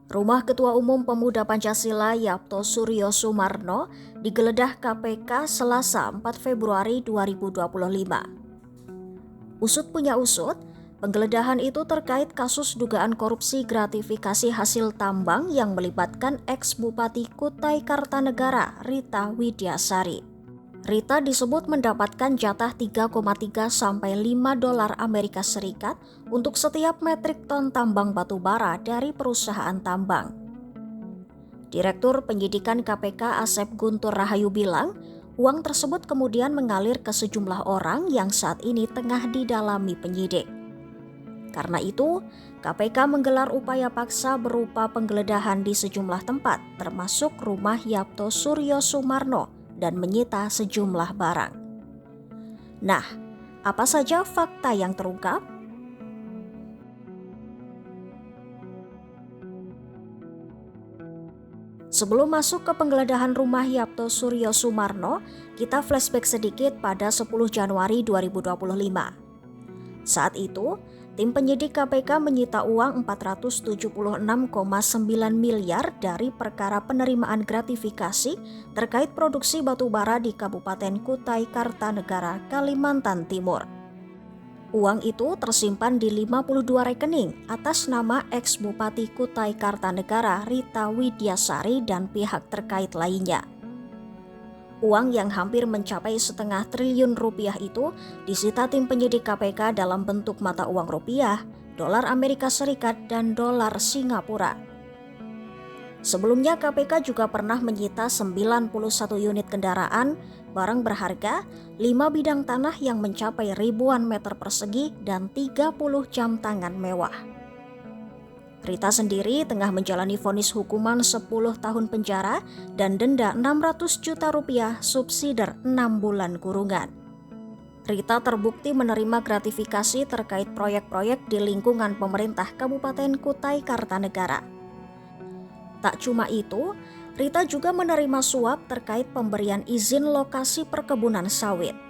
Rumah Ketua Umum Pemuda Pancasila Yapto Suryo Sumarno digeledah KPK Selasa 4 Februari 2025. Usut punya usut, penggeledahan itu terkait kasus dugaan korupsi gratifikasi hasil tambang yang melibatkan ex-Bupati Kutai Kartanegara Rita Widyasari. Rita disebut mendapatkan jatah 3,3 sampai 5 dolar Amerika Serikat untuk setiap metrik ton tambang batu bara dari perusahaan tambang. Direktur Penyidikan KPK Asep Guntur Rahayu bilang, uang tersebut kemudian mengalir ke sejumlah orang yang saat ini tengah didalami penyidik. Karena itu, KPK menggelar upaya paksa berupa penggeledahan di sejumlah tempat, termasuk rumah Yapto Suryo Sumarno, dan menyita sejumlah barang. Nah, apa saja fakta yang terungkap? Sebelum masuk ke penggeledahan rumah Yapto Suryo Sumarno, kita flashback sedikit pada 10 Januari 2025. Saat itu, tim penyidik KPK menyita uang 476,9 miliar dari perkara penerimaan gratifikasi terkait produksi batu bara di Kabupaten Kutai Kartanegara, Kalimantan Timur. Uang itu tersimpan di 52 rekening atas nama ex-Bupati Kutai Kartanegara Rita Widyasari dan pihak terkait lainnya. Uang yang hampir mencapai setengah triliun rupiah itu disita tim penyidik KPK dalam bentuk mata uang rupiah, dolar Amerika Serikat, dan dolar Singapura. Sebelumnya KPK juga pernah menyita 91 unit kendaraan, barang berharga, 5 bidang tanah yang mencapai ribuan meter persegi, dan 30 jam tangan mewah. Rita sendiri tengah menjalani vonis hukuman 10 tahun penjara dan denda 600 juta rupiah subsidiar 6 bulan kurungan. Rita terbukti menerima gratifikasi terkait proyek-proyek di lingkungan pemerintah Kabupaten Kutai Kartanegara. Tak cuma itu, Rita juga menerima suap terkait pemberian izin lokasi perkebunan sawit.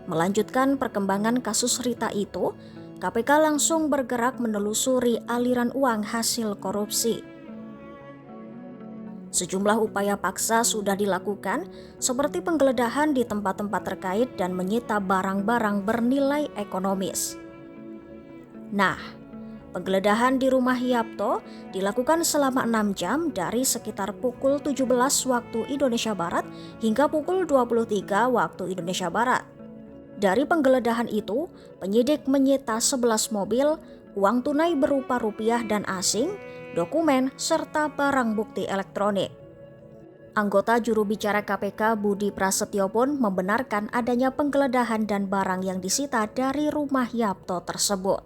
Melanjutkan perkembangan kasus Rita itu, KPK langsung bergerak menelusuri aliran uang hasil korupsi. Sejumlah upaya paksa sudah dilakukan, seperti penggeledahan di tempat-tempat terkait dan menyita barang-barang bernilai ekonomis. Nah, penggeledahan di rumah Yapto dilakukan selama 6 jam dari sekitar pukul 17 waktu Indonesia Barat hingga pukul 23 waktu Indonesia Barat. Dari penggeledahan itu, penyidik menyita 11 mobil, uang tunai berupa rupiah dan asing, dokumen, serta barang bukti elektronik. Anggota juru bicara KPK Budi Prasetyo pun membenarkan adanya penggeledahan dan barang yang disita dari rumah Yapto tersebut.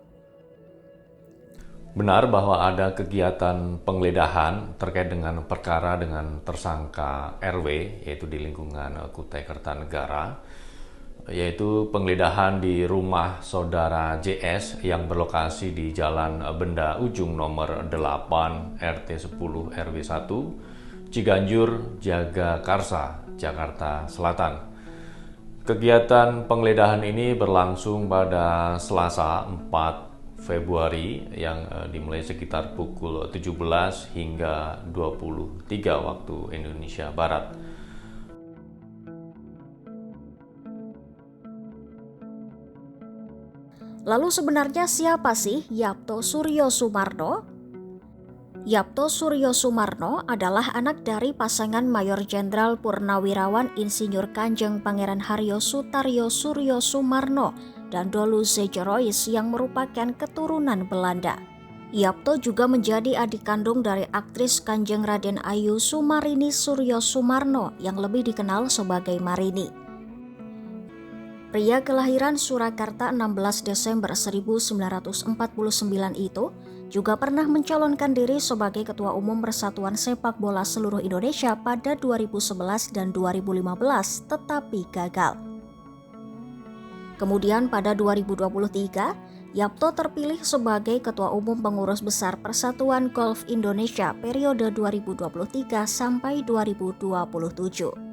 Benar bahwa ada kegiatan penggeledahan terkait dengan perkara dengan tersangka RW, yaitu di lingkungan Kutai Kartanegara, yaitu penggeledahan di rumah saudara JS yang berlokasi di Jalan Benda Ujung nomor 8 RT 10 RW 1 Ciganjur, Jagakarsa, Jakarta Selatan. Kegiatan penggeledahan ini berlangsung pada Selasa 4 Februari yang dimulai sekitar pukul 17 hingga 23 waktu Indonesia Barat. Lalu sebenarnya siapa sih Yapto Suryo Sumarno? Yapto Suryo Sumarno adalah anak dari pasangan Mayor Jenderal Purnawirawan Insinyur Kanjeng Pangeran Haryo Sutaryo Suryo Sumarno dan Dolu Zejerois yang merupakan keturunan Belanda. Yapto juga menjadi adik kandung dari aktris Kanjeng Raden Ayu Sumarini Suryo Sumarno yang lebih dikenal sebagai Marini. Pria kelahiran Surakarta 16 Desember 1949 itu juga pernah mencalonkan diri sebagai Ketua Umum Persatuan Sepak Bola Seluruh Indonesia pada 2011 dan 2015, tetapi gagal. Kemudian pada 2023, Yapto terpilih sebagai Ketua Umum Pengurus Besar Persatuan Golf Indonesia periode 2023 sampai 2027.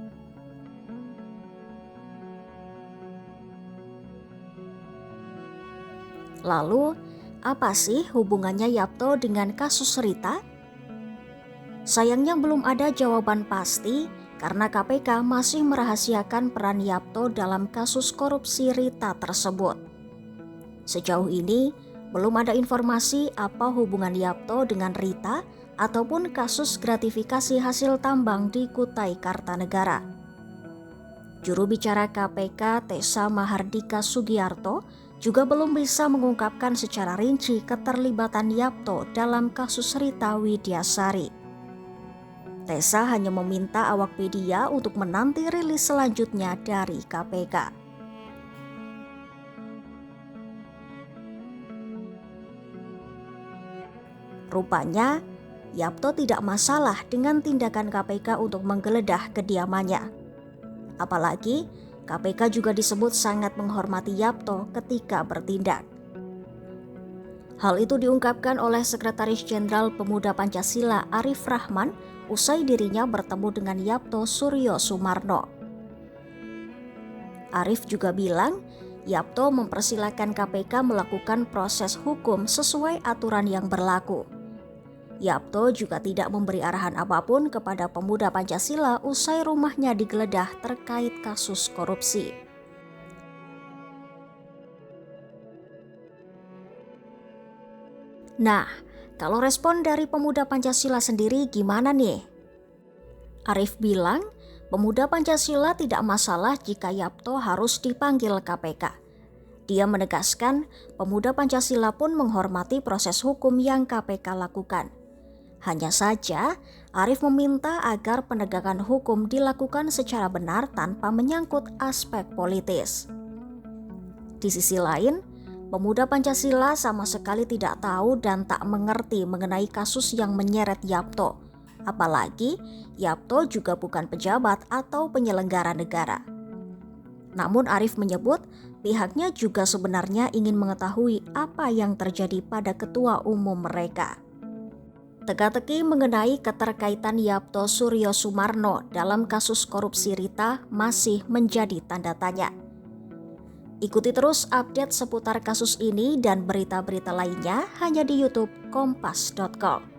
Lalu, apa sih hubungannya Yapto dengan kasus Rita? Sayangnya belum ada jawaban pasti karena KPK masih merahasiakan peran Yapto dalam kasus korupsi Rita tersebut. Sejauh ini, belum ada informasi apa hubungan Yapto dengan Rita ataupun kasus gratifikasi hasil tambang di Kutai Kartanegara. Juru bicara KPK Tessa Mahardika Sugiarto juga belum bisa mengungkapkan secara rinci keterlibatan Yapto dalam kasus Rita Widyasari. Tessa hanya meminta awak media untuk menanti rilis selanjutnya dari KPK. Rupanya, Yapto tidak masalah dengan tindakan KPK untuk menggeledah kediamannya. Apalagi, KPK juga disebut sangat menghormati Yapto ketika bertindak. Hal itu diungkapkan oleh Sekretaris Jenderal Pemuda Pancasila Arif Rahman usai dirinya bertemu dengan Yapto Suryo Sumarno. Arif juga bilang, Yapto mempersilahkan KPK melakukan proses hukum sesuai aturan yang berlaku. Yapto juga tidak memberi arahan apapun kepada pemuda Pancasila usai rumahnya digeledah terkait kasus korupsi. Nah, kalau respon dari pemuda Pancasila sendiri gimana nih? Arif bilang, pemuda Pancasila tidak masalah jika Yapto harus dipanggil KPK. Dia menegaskan, pemuda Pancasila pun menghormati proses hukum yang KPK lakukan. Hanya saja, Arif meminta agar penegakan hukum dilakukan secara benar tanpa menyangkut aspek politis. Di sisi lain, pemuda Pancasila sama sekali tidak tahu dan tak mengerti mengenai kasus yang menyeret Yapto. Apalagi, Yapto juga bukan pejabat atau penyelenggara negara. Namun Arif menyebut, pihaknya juga sebenarnya ingin mengetahui apa yang terjadi pada ketua umum mereka. Teka-teki mengenai keterkaitan Yapto Suryo Sumarno dalam kasus korupsi Rita masih menjadi tanda tanya. Ikuti terus update seputar kasus ini dan berita-berita lainnya hanya di YouTube Kompas.com.